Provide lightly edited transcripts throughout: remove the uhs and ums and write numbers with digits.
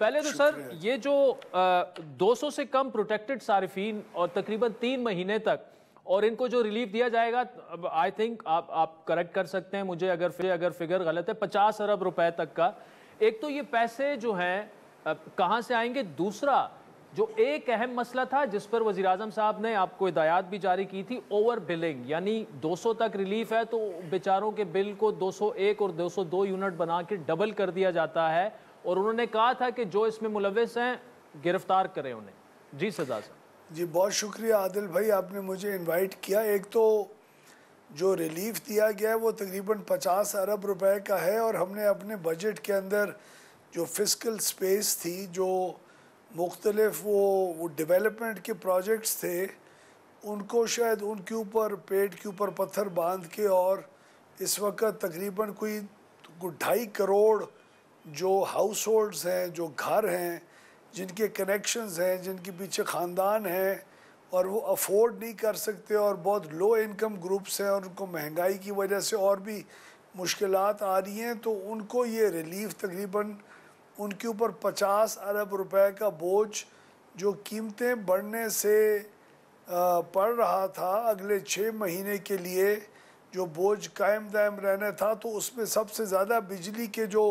पहले तो सर ये जो 200 से कम प्रोटेक्टेड सारिफीन और तकरीबन 3 महीने तक और इनको जो रिलीफ दिया जाएगा, आई थिंक आप करेक्ट कर सकते हैं मुझे अगर फिगर गलत है, 50 अरब रुपए तक का। एक तो ये पैसे जो हैं कहाँ से आएंगे, दूसरा जो एक अहम मसला था जिस पर वज़ीर आज़म साहब ने आपको हिदायत भी जारी की थी, ओवर बिलिंग, यानी 200 तक रिलीफ है तो बेचारों के बिल को 201 और 202 यूनिट बना के डबल कर दिया जाता है, और उन्होंने कहा था कि जो इसमें मुलविस हैं गिरफ्तार करें उन्हें। जी सदा साहब। जी बहुत शुक्रिया आदिल भाई, आपने मुझे इनवाइट किया। एक तो जो रिलीफ दिया गया है वो तकरीबन 50 अरब रुपए का है, और हमने अपने बजट के अंदर जो फिस्कल स्पेस थी, जो मुख्तलिफ वो डेवलपमेंट के प्रोजेक्ट्स थे, उनको शायद उनके ऊपर पेट के ऊपर पत्थर बांध के, और इस वक्त तकरीबन कोई 2.5 करोड़ जो हाउस होल्ड्स हैं, जो घर हैं, जिनके कनेक्शंस हैं, जिनके पीछे ख़ानदान हैं और वो अफोर्ड नहीं कर सकते, और बहुत लो इनकम ग्रुप्स हैं और उनको महंगाई की वजह से और भी मुश्किलात आ रही हैं, तो उनको ये रिलीफ तकरीबन उनके ऊपर 50 अरब रुपए का बोझ, जो कीमतें बढ़ने से पड़ रहा था, अगले 6 महीने के लिए जो बोझ कायम दायम रहना था, तो उसमें सबसे ज़्यादा बिजली के जो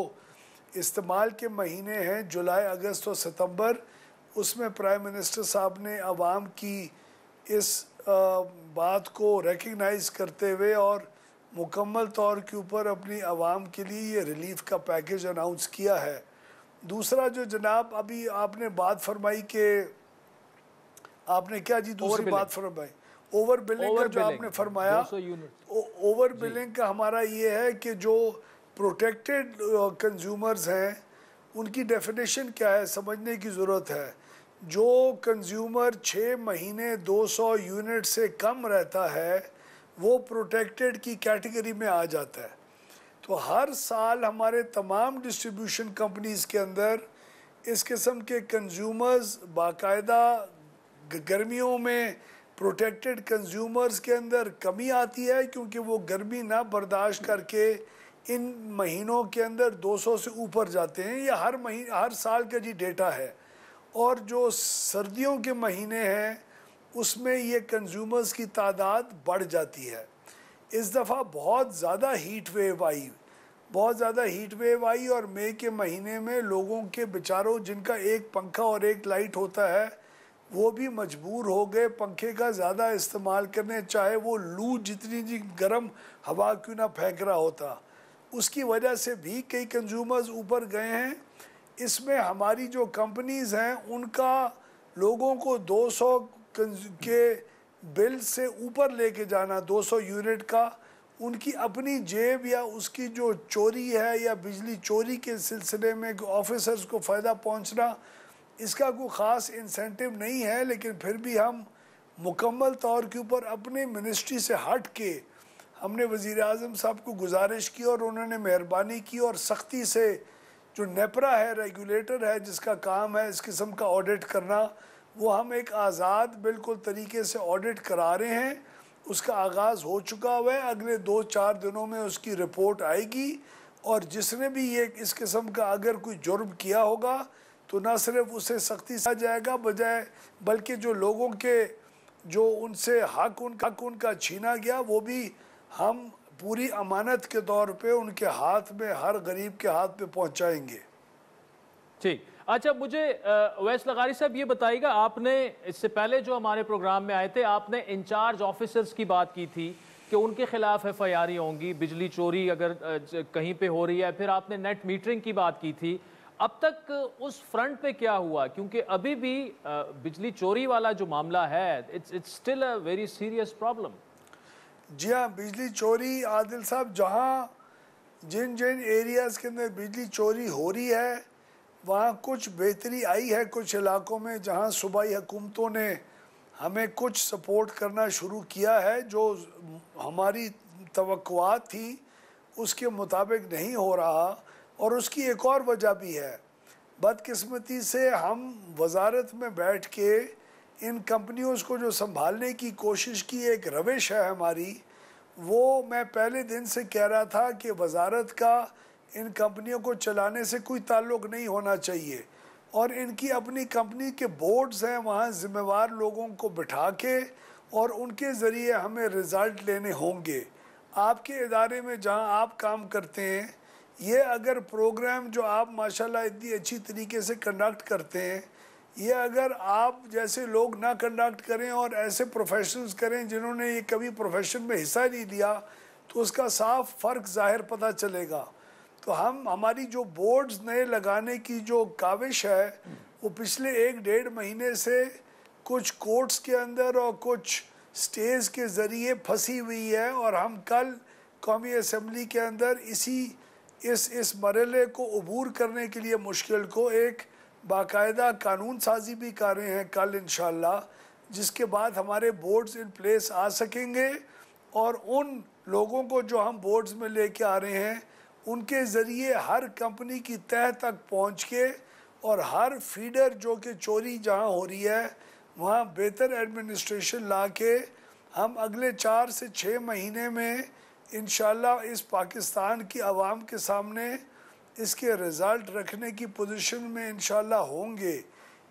इस्तेमाल के महीने हैं जुलाई, अगस्त और सितंबर, उसमें प्राइम मिनिस्टर साहब ने आवाम की इस बात को रिकग्नाइज़ करते हुए और मुकम्मल तौर के ऊपर अपनी आवाम के लिए ये रिलीफ का पैकेज अनाउंस किया है। दूसरा जो जनाब अभी आपने बात फरमाई कि आपने क्या जी दूसरी बात फरमाई, ओवर बिलिंग का जो आपने फरमाया, ओवर बिलिंग का हमारा ये है कि जो प्रोटेक्टेड कंज्यूमर्स हैं उनकी डेफिनेशन क्या है समझने की ज़रूरत है। जो कंज्यूमर 6 महीने 200 यूनिट से कम रहता है वो प्रोटेक्टेड की कैटेगरी में आ जाता है। तो हर साल हमारे तमाम डिस्ट्रीब्यूशन कंपनीज़ के अंदर इस किस्म के कंज्यूमर्स बाकायदा गर्मियों में प्रोटेक्टेड कंज्यूमर्स के अंदर कमी आती है, क्योंकि वो गर्मी ना बर्दाश्त करके इन महीनों के अंदर 200 से ऊपर जाते हैं। ये हर साल का जी डेटा है। और जो सर्दियों के महीने हैं उसमें ये कंज्यूमर्स की तादाद बढ़ जाती है। इस दफ़ा बहुत ज़्यादा हीट वेव आई और मई के महीने में लोगों के बेचारों जिनका एक पंखा और एक लाइट होता है वो भी मजबूर हो गए पंखे का ज़्यादा इस्तेमाल करने, चाहे वो लू जितनी जी गर्म हवा क्यों ना फेंक रहा होता। उसकी वजह से भी कई कंज्यूमर्स ऊपर गए हैं। इसमें हमारी जो कंपनीज़ हैं उनका लोगों को 200 के बिल से ऊपर लेके जाना, 200 यूनिट का, उनकी अपनी जेब या उसकी जो चोरी है या बिजली चोरी के सिलसिले में ऑफिसर्स को फ़ायदा पहुंचना, इसका कोई ख़ास इंसेंटिव नहीं है। लेकिन फिर भी हम मुकम्मल तौर के ऊपर अपने मिनिस्ट्री से हट के हमने वज़ीर आज़म साहब को गुजारिश की और उन्होंने मेहरबानी की और सख्ती से जो नेपरा है, रेगुलेटर है जिसका काम है इस किस्म का ऑडिट करना, वो हम एक आज़ाद बिल्कुल तरीके से ऑडिट करा रहे हैं। उसका आगाज़ हो चुका हुआ है, अगले 2-4 दिनों में उसकी रिपोर्ट आएगी और जिसने भी ये इस किस्म का अगर कोई जुर्म किया होगा तो ना सिर्फ उसे सख्ती से जाएगा बजाय, बल्कि जो लोगों के जो उनसे हक उनका छीना गया वो भी हम पूरी अमानत के तौर पे उनके हाथ में, हर गरीब के हाथ में पहुंचाएंगे। ठीक, अच्छा मुझे वैस लगारी साहब ये बताइएगा, आपने इससे पहले जो हमारे प्रोग्राम में आए थे आपने इंचार्ज ऑफिसर्स की बात की थी कि उनके खिलाफ एफआईआर होंगी, बिजली चोरी अगर कहीं पे हो रही है, फिर आपने नेट मीटरिंग की बात की थी। अब तक उस फ्रंट पे क्या हुआ, क्योंकि अभी भी बिजली चोरी वाला जो मामला है it's still a very serious problem. जी हाँ, बिजली चोरी आदिल साहब, जहाँ जिन एरियाज़ के अंदर बिजली चोरी हो रही है वहाँ कुछ बेहतरी आई है। कुछ इलाकों में जहाँ सूबाई हुकूमतों ने हमें कुछ सपोर्ट करना शुरू किया है, जो हमारी तवक्कुआत थी उसके मुताबिक नहीं हो रहा। और उसकी एक और वजह भी है, बदकिस्मती से हम वजारत में बैठ के इन कंपनियों को जो संभालने की कोशिश की एक रविश है हमारी, वो मैं पहले दिन से कह रहा था कि वजारत का इन कंपनियों को चलाने से कोई ताल्लुक़ नहीं होना चाहिए। और इनकी अपनी कंपनी के बोर्ड्स हैं, वहाँ जिम्मेवार लोगों को बिठा के और उनके ज़रिए हमें रिज़ल्ट लेने होंगे। आपके इदारे में जहाँ आप काम करते हैं, ये अगर प्रोग्राम जो आप माशाल्लाह इतनी अच्छी तरीके से कंडक्ट करते हैं, ये अगर आप जैसे लोग ना कंडक्ट करें और ऐसे प्रोफेशनल्स करें जिन्होंने ये कभी प्रोफेशन में हिस्सा नहीं लिया, तो उसका साफ फ़र्क ज़ाहिर पता चलेगा। तो हमारी जो बोर्ड्स नए लगाने की जो काविश है, वो पिछले 1-1.5 महीने से कुछ कोर्ट्स के अंदर और कुछ स्टेज के ज़रिए फंसी हुई है, और हम कल कौमी असम्बली के अंदर इस मरहले को अबूर करने के लिए मुश्किल को एक बाकायदा कानून साजी भी कर रहे हैं कल इंशाल्लाह, जिसके बाद हमारे बोर्ड्स इन प्लेस आ सकेंगे और उन लोगों को जो हम बोर्ड्स में लेके आ रहे हैं उनके ज़रिए हर कंपनी की तह तक पहुंच के और हर फीडर जो कि चोरी जहां हो रही है वहां बेहतर एडमिनिस्ट्रेशन ला के हम अगले 4 से 6 महीने में इंशाल्लाह इस पाकिस्तान की आवाम के सामने इसके रिज़ल्ट रखने की पोजीशन में इंशाल्लाह होंगे।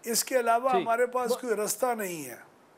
इसके अलावा हमारे पास कोई रास्ता नहीं है।